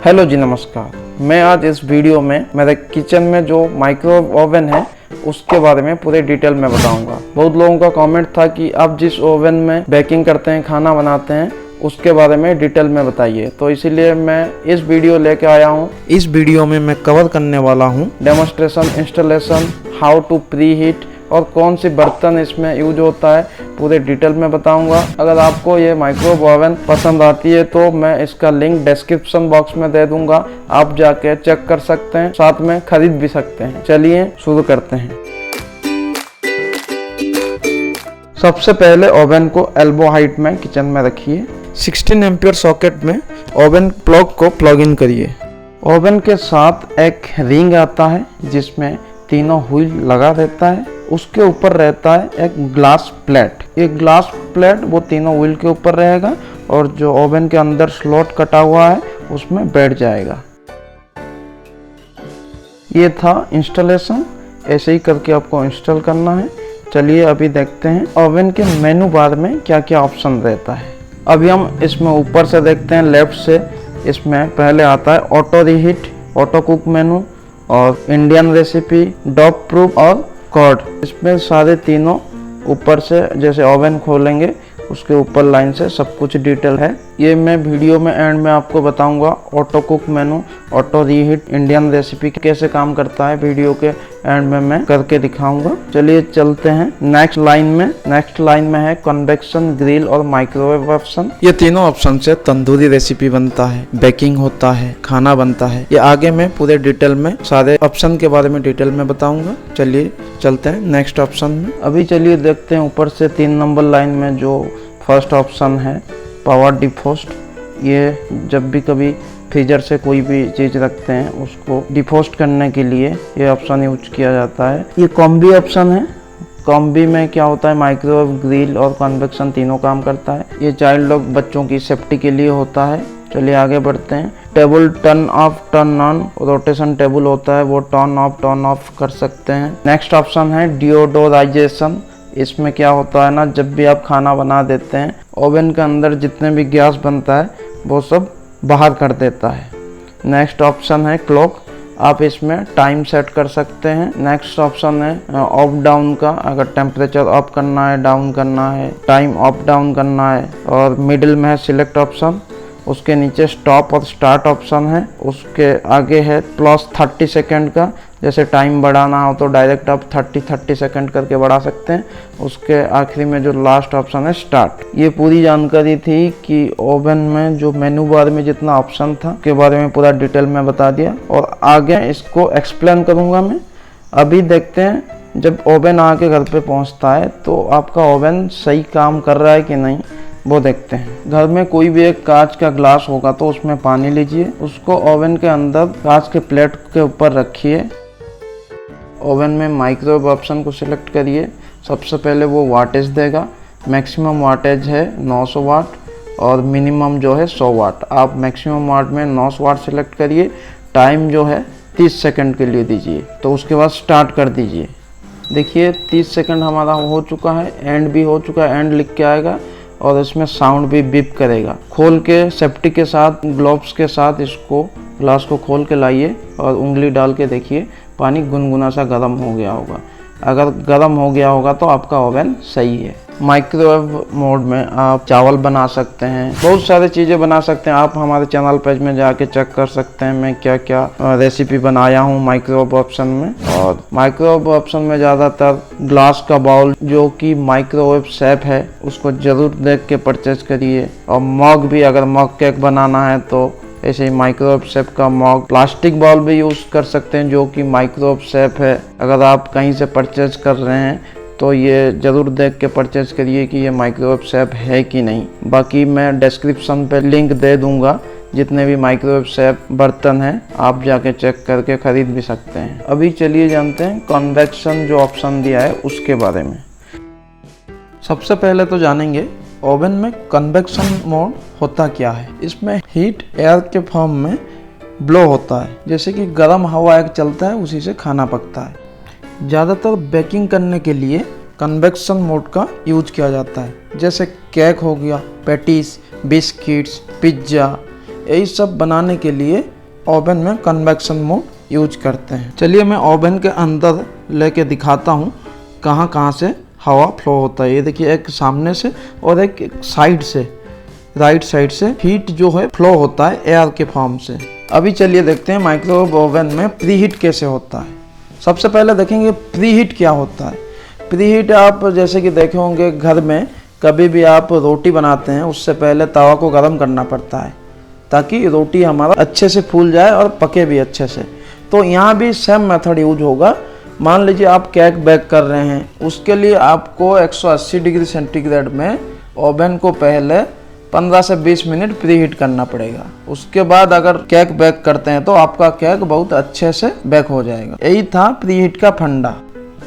Hello जी, नमस्कार। मैं आज इस वीडियो में मेरे किचन में जो माइक्रोवेव ओवन है उसके बारे में पूरे डिटेल में बताऊंगा। बहुत लोगों का कमेंट था कि आप जिस ओवन में बेकिंग करते हैं, खाना बनाते हैं, उसके बारे में डिटेल में बताइए। तो इसीलिए मैं इस वीडियो लेके आया हूँ। इस वीडियो में मैं कवर करने वाला हूँ demonstration, installation, how to preheat और कौन सी बर्तन इसमें यूज होता है, पूरे डिटेल में बताऊंगा। अगर आपको ये माइक्रोवेव ओवन पसंद आती है तो मैं इसका लिंक डिस्क्रिप्शन बॉक्स में दे दूंगा, आप जाके चेक कर सकते हैं, साथ में खरीद भी सकते हैं। चलिए शुरू करते हैं। सबसे पहले ओवन को एल्बो हाइट में किचन में रखिए। 16 एम्पियर सॉकेट में ओवन प्लग को प्लग इन करिए। ओवन के साथ एक रिंग आता है जिसमें तीनों व्हील लगा रहता है, उसके ऊपर रहता है एक ग्लास प्लेट। ये ग्लास प्लेट वो तीनों व्हील के ऊपर रहेगा और जो ओवन के अंदर स्लॉट कटा हुआ है उसमें बैठ जाएगा। ये था इंस्टॉलेशन, ऐसे ही करके आपको इंस्टॉल करना है। चलिए अभी देखते हैं ओवन के मेनू बार में क्या क्या ऑप्शन रहता है। अभी हम इसमें ऊपर से देखते हैं, लेफ्ट से। इसमें पहले आता है ऑटो रीहीट, ऑटो कुक मेनू और इंडियन रेसिपी, डॉग प्रूफ और कॉर्ड। इसमें सारे तीनों ऊपर से, जैसे ओवन खोलेंगे उसके ऊपर लाइन से सब कुछ डिटेल है। ये मैं वीडियो में एंड में आपको बताऊंगा। ऑटो कुक मेनू, ऑटो रीहीट, इंडियन रेसिपी कैसे काम करता है, वीडियो के एंड में मैं करके दिखाऊंगा। चलिए चलते हैं नेक्स्ट लाइन में। नेक्स्ट लाइन में है कन्वेक्शन, ग्रिल और माइक्रोवेव ऑप्शन। ये तीनों ऑप्शन से तंदूरी रेसिपी बनता है, बेकिंग होता है, खाना बनता है। ये आगे मैं पूरे डिटेल में सारे ऑप्शन के बारे में डिटेल में बताऊंगा। चलिए चलते हैं नेक्स्ट ऑप्शन में। अभी चलिए देखते हैं ऊपर से 3 नंबर लाइन में जो फर्स्ट ऑप्शन है पावर डिफ्रोस्ट। ये जब भी कभी फ्रीजर से कोई भी चीज़ रखते हैं उसको डिफ्रोस्ट करने के लिए ये ऑप्शन यूज किया जाता है। ये कॉम्बी ऑप्शन है। कॉम्बी में क्या होता है, माइक्रोवेव, ग्रिल और कन्वेक्शन तीनों काम करता है। ये चाइल्ड लोग, बच्चों की सेफ्टी के लिए होता है। चलिए आगे बढ़ते हैं। Table turn off, turn on, rotation table होता है, वो टर्न ऑफ कर सकते हैं। नेक्स्ट ऑप्शन है डिओडोराइजेशन। इसमें क्या होता है ना, जब भी आप खाना बना देते हैं ओवन के अंदर जितने भी गैस बनता है वो सब बाहर कर देता है। नेक्स्ट ऑप्शन है क्लॉक, आप इसमें टाइम सेट कर सकते हैं। नेक्स्ट ऑप्शन है ऑफ डाउन का, अगर टेम्परेचर अप करना है, डाउन करना है, टाइम अप डाउन करना है। और मिडिल में है सिलेक्ट ऑप्शन, उसके नीचे स्टॉप और स्टार्ट ऑप्शन है। उसके आगे है प्लस 30 सेकेंड का, जैसे टाइम बढ़ाना हो तो डायरेक्ट आप 30 सेकंड करके बढ़ा सकते हैं। उसके आखिरी में जो लास्ट ऑप्शन है स्टार्ट। ये पूरी जानकारी थी कि ओवन में जो मेनू बार में जितना ऑप्शन था के बारे में पूरा डिटेल में बता दिया, और आगे इसको एक्सप्लेन करूंगा मैं। अभी देखते हैं जब ओवन आके घर पे पहुंचता है तो आपका ओवन सही काम कर रहा है कि नहीं, वो देखते हैं। घर में कोई भी एक कांच का ग्लास होगा तो उसमें पानी लीजिए, उसको ओवन के अंदर कांच के प्लेट के ऊपर रखिए। ओवन में माइक्रोवेव ऑप्शन को सिलेक्ट करिए। सबसे पहले वो वाटेज देगा। मैक्सिमम वाटेज है 900 वाट और मिनिमम जो है 100 वाट। आप मैक्सिमम वाट में 900 वाट सिलेक्ट करिए। टाइम जो है 30 सेकंड के लिए दीजिए, तो उसके बाद स्टार्ट कर दीजिए। देखिए 30 सेकंड हमारा हो चुका है, एंड भी हो चुका है, एंड लिख के आएगा और इसमें साउंड भी बीप करेगा। खोल के सेफ्टी के साथ, ग्लोव्स के साथ इसको ग्लास को खोल के लाइए और उंगली डाल के देखिए पानी गुनगुना सा गर्म हो गया होगा। अगर गर्म हो गया होगा तो आपका ओवन सही है। माइक्रोवेव मोड में आप चावल बना सकते हैं, बहुत सारी चीज़ें बना सकते हैं। आप हमारे चैनल पेज में जाके चेक कर सकते हैं मैं क्या क्या रेसिपी बनाया हूँ माइक्रोवेव ऑप्शन में। और माइक्रोवेव ऑप्शन में ज़्यादातर ग्लास का बाउल जो कि माइक्रोवेव शेप है उसको ज़रूर देख के परचेज करिए। और मग भी, अगर मग केक बनाना है तो ऐसे ही माइक्रोवेव शेप का मग। प्लास्टिक बाउल भी यूज़ कर सकते हैं जो कि माइक्रोवेव शेप है। अगर आप कहीं से परचेज कर रहे हैं तो ये ज़रूर देख के परचेज करिए कि ये माइक्रोवेव शेप है कि नहीं। बाकी मैं डिस्क्रिप्शन पे लिंक दे दूंगा, जितने भी माइक्रोवेव शेप बर्तन हैं आप जाके चेक करके खरीद भी सकते हैं। अभी चलिए जानते हैं कन्वेक्शन जो ऑप्शन दिया है उसके बारे में। सबसे पहले तो जानेंगे ओवन में कन्वेक्शन मोड होता क्या है। इसमें हीट एयर के फॉर्म में ब्लो होता है, जैसे कि गर्म हवा एक चलता है उसी से खाना पकता है। ज़्यादातर बेकिंग करने के लिए कन्वेक्शन मोड का यूज किया जाता है, जैसे केक हो गया, पैटीज, बिस्किट्स, पिज्ज़ा, यही सब बनाने के लिए ओवन में कन्वेक्शन मोड यूज करते हैं। चलिए मैं ओवन के अंदर लेके दिखाता हूँ कहाँ कहाँ से हवा फ्लो होता है। ये देखिए, एक सामने से और एक साइड से, राइट साइड से हीट जो है फ्लो होता है एयर के फॉर्म से। अभी चलिए देखते हैं माइक्रोवेव ओवन में प्री हीट कैसे होता है। सबसे पहले देखेंगे प्री हीट क्या होता है। प्री हीट आप जैसे कि देखे होंगे, घर में कभी भी आप रोटी बनाते हैं उससे पहले तवा को गर्म करना पड़ता है ताकि रोटी हमारा अच्छे से फूल जाए और पके भी अच्छे से। तो यहाँ भी सेम मेथड यूज होगा। मान लीजिए आप केक बेक कर रहे हैं, उसके लिए आपको 180 डिग्री सेंटीग्रेड में ओवन को पहले 15 से 20 मिनट प्री हीट करना पड़ेगा। उसके बाद अगर केक बेक करते हैं तो आपका केक बहुत अच्छे से बेक हो जाएगा। यही था प्री हीट का फंडा।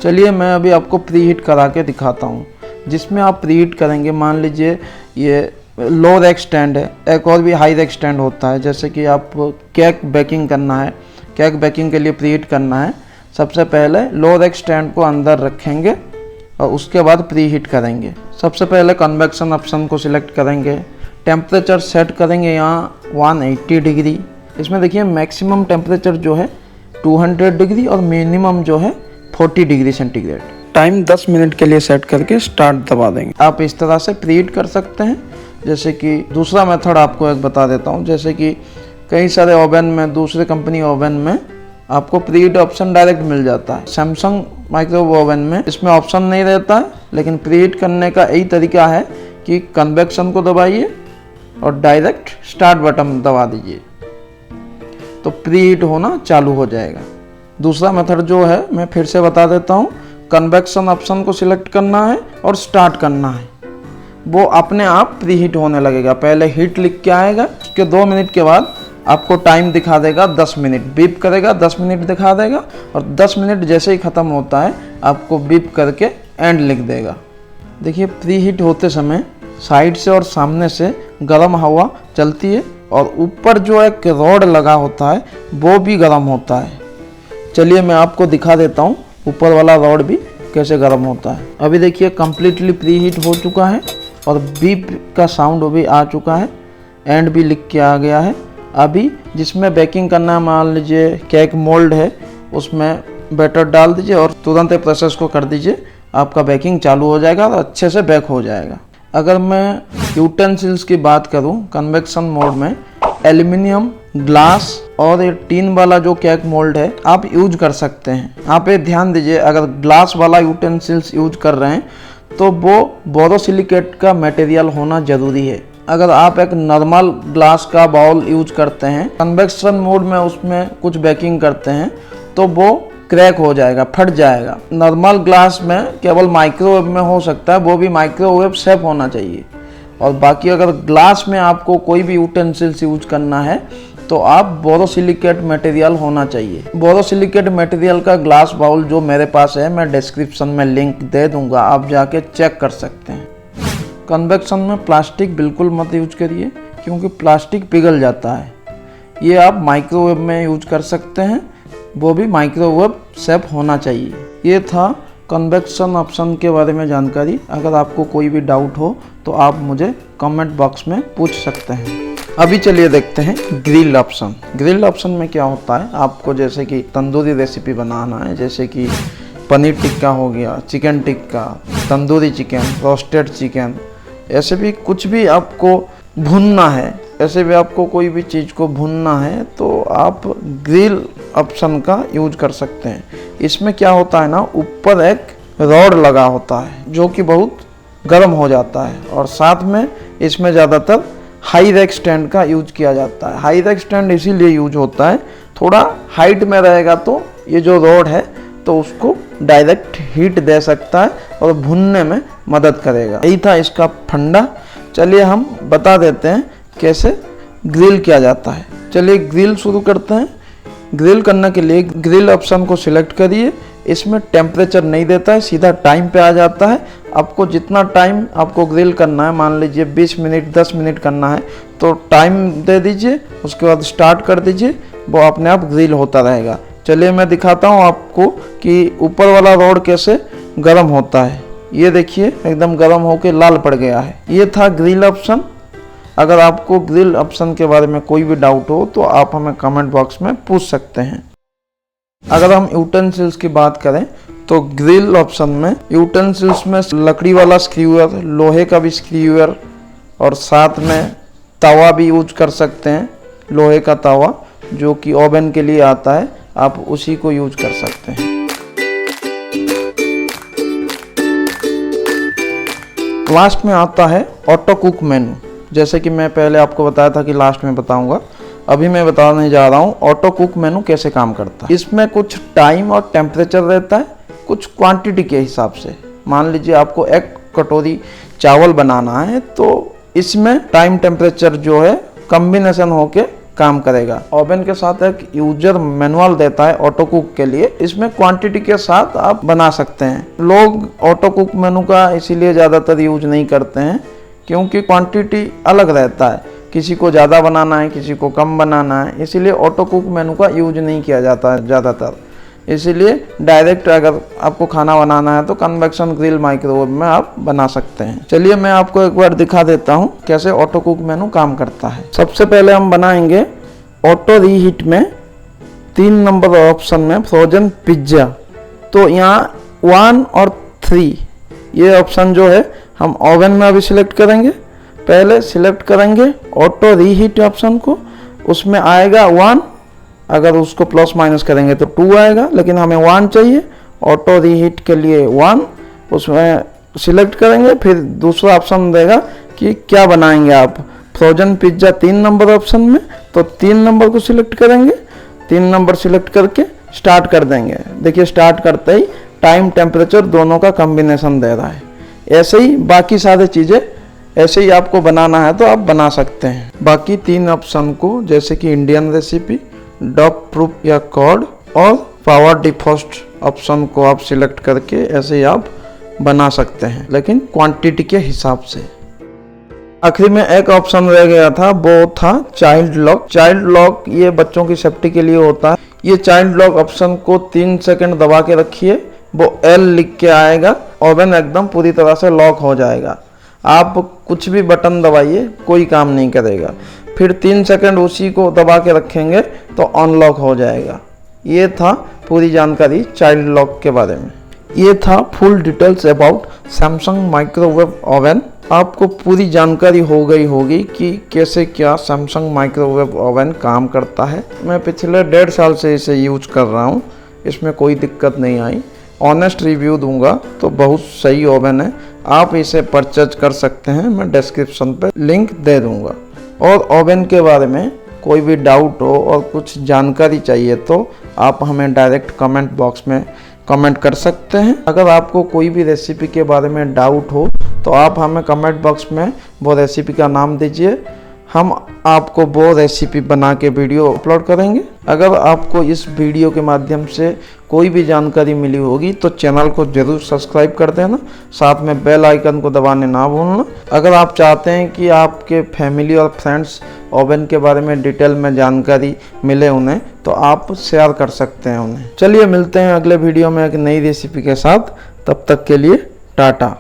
चलिए मैं अभी आपको प्री हीट करा के दिखाता हूँ। जिसमें आप प्री हीट करेंगे, मान लीजिए ये लो रैक स्टैंड है, एक और भी हाई रैक स्टैंड होता है। जैसे कि आप केक बेकिंग करना है, केक बेकिंग के लिए प्री हीट करना है, सबसे पहले लो रैक स्टैंड को अंदर रखेंगे और उसके बाद प्री हीट करेंगे। सबसे पहले कन्वेक्शन ऑप्शन को सिलेक्ट करेंगे, टेम्परेचर सेट करेंगे यहाँ 180 डिग्री। इसमें देखिए मैक्सिमम टेम्परेचर जो है 200 डिग्री और मिनिमम जो है 40 डिग्री सेंटीग्रेड। टाइम 10 मिनट के लिए सेट करके स्टार्ट दबा देंगे। आप इस तरह से प्री हीट कर सकते हैं। जैसे कि दूसरा मेथड आपको एक बता देता हूँ। जैसे कि कई सारे ओवन में, दूसरे कंपनी ओवन में आपको प्री हीट ऑप्शन डायरेक्ट मिल जाता है। सैमसंग माइक्रोवेव ओवन में इसमें ऑप्शन नहीं रहता है, लेकिन प्री हीट करने का यही तरीका है कि कन्वेक्शन को दबाइए और डायरेक्ट स्टार्ट बटन दबा दीजिए तो प्री हीट होना चालू हो जाएगा। दूसरा मेथड जो है मैं फिर से बता देता हूँ। कन्वेक्शन ऑप्शन को सिलेक्ट करना है और स्टार्ट करना है, वो अपने आप प्री हीट होने लगेगा। पहले हीट लिख के आएगा, उसके 2 मिनट के बाद आपको टाइम दिखा देगा 10 मिनट, बीप करेगा 10 मिनट दिखा देगा और 10 मिनट जैसे ही ख़त्म होता है आपको बीप करके एंड लिख देगा। देखिए प्री हीट होते समय साइड से और सामने से गर्म हवा चलती है और ऊपर जो एक रॉड लगा होता है वो भी गर्म होता है। चलिए मैं आपको दिखा देता हूँ ऊपर वाला रॉड भी कैसे गर्म होता है। अभी देखिए कम्प्लीटली प्री हीट हो चुका है और बीप का साउंड भी आ चुका है, एंड भी लिख के आ गया है। अभी जिसमें बेकिंग करना है, मान लीजिए केक मोल्ड है, उसमें बैटर डाल दीजिए और तुरंत प्रोसेस को कर दीजिए, आपका बेकिंग चालू हो जाएगा और अच्छे से बेक हो जाएगा। अगर मैं यूटेंसिल्स की बात करूं कन्वेक्शन मोड में, एल्युमिनियम, ग्लास और ये टीन वाला जो केक मोल्ड है आप यूज कर सकते हैं। आप ये ध्यान दीजिए, अगर ग्लास वाला यूटेंसिल्स यूज कर रहे हैं तो वो बोरोसिलिकेट का मटेरियल होना ज़रूरी है। अगर आप एक नॉर्मल ग्लास का बाउल यूज करते हैं कन्वेक्शन मोड में, उसमें कुछ बेकिंग करते हैं तो वो क्रैक हो जाएगा, फट जाएगा। नॉर्मल ग्लास में केवल माइक्रोवेव में हो सकता है, वो भी माइक्रोवेव सेफ होना चाहिए। और बाकी अगर ग्लास में आपको कोई भी यूटेंसिल्स यूज करना है तो आप बोरोसिलिकेट मटेरियल होना चाहिए। बोरोसिलिकेट मटेरियल का ग्लास बाउल जो मेरे पास है, मैं डिस्क्रिप्शन में लिंक दे दूंगा, आप जाके चेक कर सकते हैं। कन्वेक्शन में प्लास्टिक बिल्कुल मत यूज करिए क्योंकि प्लास्टिक पिघल जाता है। ये आप माइक्रोवेव में यूज कर सकते हैं, वो भी माइक्रोवेव सेफ होना चाहिए। ये था कन्वेक्शन ऑप्शन के बारे में जानकारी। अगर आपको कोई भी डाउट हो तो आप मुझे कमेंट बॉक्स में पूछ सकते हैं। अभी चलिए देखते हैं ग्रिल ऑप्शन। ग्रिल ऑप्शन में क्या होता है, आपको जैसे कि तंदूरी रेसिपी बनाना है, जैसे कि पनीर टिक्का हो गया, chicken tikka, tandoori chicken, roasted chicken, ऐसे भी कुछ भी आपको भुनना है, ऐसे भी आपको कोई भी चीज़ को भुनना है तो आप ग्रिल ऑप्शन का यूज कर सकते हैं। इसमें क्या होता है ना, ऊपर एक रॉड लगा होता है जो कि बहुत गर्म हो जाता है और साथ में इसमें ज़्यादातर हाई रैक स्टैंड का यूज किया जाता है। हाई रैक स्टैंड इसीलिए यूज होता है, थोड़ा हाइट में रहेगा तो ये जो रॉड है तो उसको डायरेक्ट हीट दे सकता है और भुनने में मदद करेगा। यही था इसका फंडा। चलिए हम बता देते हैं कैसे ग्रिल किया जाता है। चलिए ग्रिल शुरू करते हैं। ग्रिल करने के लिए ग्रिल ऑप्शन को सिलेक्ट करिए। इसमें टेम्परेचर नहीं देता है, सीधा टाइम पे आ जाता है। आपको जितना टाइम आपको ग्रिल करना है, मान लीजिए 20 मिनट 10 मिनट करना है तो टाइम दे दीजिए, उसके बाद स्टार्ट कर दीजिए, वो अपने आप ग्रिल होता रहेगा। चलिए मैं दिखाता हूँ आपको कि ऊपर वाला रॉड कैसे गर्म होता है। ये देखिए एकदम गर्म होके लाल पड़ गया है। ये था ग्रिल ऑप्शन। अगर आपको ग्रिल ऑप्शन के बारे में कोई भी डाउट हो तो आप हमें कमेंट बॉक्स में पूछ सकते हैं। अगर हम यूटेंसिल्स की बात करें तो ग्रिल ऑप्शन में यूटेंसिल्स में लकड़ी वाला स्क्यूअर, लोहे का भी स्क्यूअर और साथ में तवा भी यूज कर सकते हैं। लोहे का तवा जो कि ओवन के लिए आता है, आप उसी को यूज कर सकते हैं। लास्ट में आता है ऑटो कुक मेनू। जैसे कि मैं पहले आपको बताया था कि लास्ट में बताऊंगा, अभी मैं बताने जा रहा हूँ ऑटो कुक मेनू कैसे काम करता है। इसमें कुछ टाइम और टेम्परेचर रहता है, कुछ क्वांटिटी के हिसाब से। मान लीजिए आपको 1 कटोरी चावल बनाना है तो इसमें टाइम टेम्परेचर जो है कॉम्बिनेशन होके काम करेगा। ओवन के साथ एक यूजर मैनुअल देता है ऑटो कुक के लिए, इसमें क्वांटिटी के साथ आप बना सकते हैं। लोग ऑटो कुक मेनू का इसीलिए ज़्यादातर यूज नहीं करते हैं क्योंकि क्वांटिटी अलग रहता है, किसी को ज़्यादा बनाना है, किसी को कम बनाना है, इसीलिए ऑटो कुक मेनू का यूज नहीं किया जाता है ज़्यादातर। इसीलिए डायरेक्ट अगर आपको खाना बनाना है तो कन्वेक्शन ग्रिल माइक्रोवेव में आप बना सकते हैं। चलिए मैं आपको एक बार दिखा देता हूँ कैसे ऑटो कुक मेनू काम करता है। सबसे पहले हम बनाएंगे ऑटो रीहीट में 3 नंबर ऑप्शन में फ्रोजन पिज्ज़ा। तो यहाँ 1 और 3 ये ऑप्शन जो है हम ओवन में अभी सिलेक्ट करेंगे। पहले सिलेक्ट करेंगे ऑटो रीहीट ऑप्शन को, उसमें आएगा 1, अगर उसको प्लस माइनस करेंगे तो 2 आएगा, लेकिन हमें 1 चाहिए। ऑटो रीहीट के लिए 1 उसमें सिलेक्ट करेंगे। फिर दूसरा ऑप्शन देगा कि क्या बनाएंगे आप, फ्रोजन पिज्ज़ा 3 नंबर ऑप्शन में, तो 3 नंबर को सिलेक्ट करेंगे। 3 नंबर सिलेक्ट करके स्टार्ट कर देंगे। देखिए स्टार्ट करते ही टाइम टेम्परेचर दोनों का कॉम्बिनेशन दे रहा है। ऐसे ही बाकी सारी चीज़ें ऐसे ही आपको बनाना है तो आप बना सकते हैं। बाकी 3 ऑप्शन को जैसे कि इंडियन रेसिपी, डॉग प्रूफ या कॉर्ड और पावर डिफॉस्ट ऑप्शन को आप सिलेक्ट करके ऐसे ही आप बना सकते हैं, लेकिन क्वांटिटी के हिसाब से। आखिरी में एक ऑप्शन रह गया था, वो था चाइल्ड लॉक। चाइल्ड लॉक ये बच्चों की सेफ्टी के लिए होता है। ये चाइल्ड लॉक ऑप्शन को 3 सेकंड दबा के रखिए, वो L लिख के आएगा, ओवन एकदम पूरी तरह से लॉक हो जाएगा। आप कुछ भी बटन दबाइए कोई काम नहीं करेगा। फिर 3 सेकंड उसी को दबा के रखेंगे तो अनलॉक हो जाएगा। ये था पूरी जानकारी चाइल्ड लॉक के बारे में। ये था full details about Samsung microwave oven. आपको पूरी जानकारी हो गई होगी कि कैसे क्या सैमसंग माइक्रोवेव ओवन काम करता है। मैं पिछले 1.5 साल से इसे यूज कर रहा हूँ, इसमें कोई दिक्कत नहीं आई। ऑनेस्ट रिव्यू दूंगा तो बहुत सही ओवन है, आप इसे परचेज कर सकते हैं। मैं डिस्क्रिप्शन पे लिंक दे दूंगा। और ओवन के बारे में कोई भी डाउट हो और कुछ जानकारी चाहिए तो आप हमें डायरेक्ट कमेंट बॉक्स में कमेंट कर सकते हैं। अगर आपको कोई भी रेसिपी के बारे में डाउट हो तो आप हमें कमेंट बॉक्स में वो रेसिपी का नाम दीजिए, हम आपको वो रेसिपी बना के वीडियो अपलोड करेंगे। अगर आपको इस वीडियो के माध्यम से कोई भी जानकारी मिली होगी तो चैनल को जरूर सब्सक्राइब कर देना, साथ में बेल आइकन को दबाने ना भूलना। अगर आप चाहते हैं कि आपके फैमिली और फ्रेंड्स ओवन के बारे में डिटेल में जानकारी मिले उन्हें, तो आप शेयर कर सकते हैं उन्हें। चलिए मिलते हैं अगले वीडियो में एक नई रेसिपी के साथ, तब तक के लिए टाटा।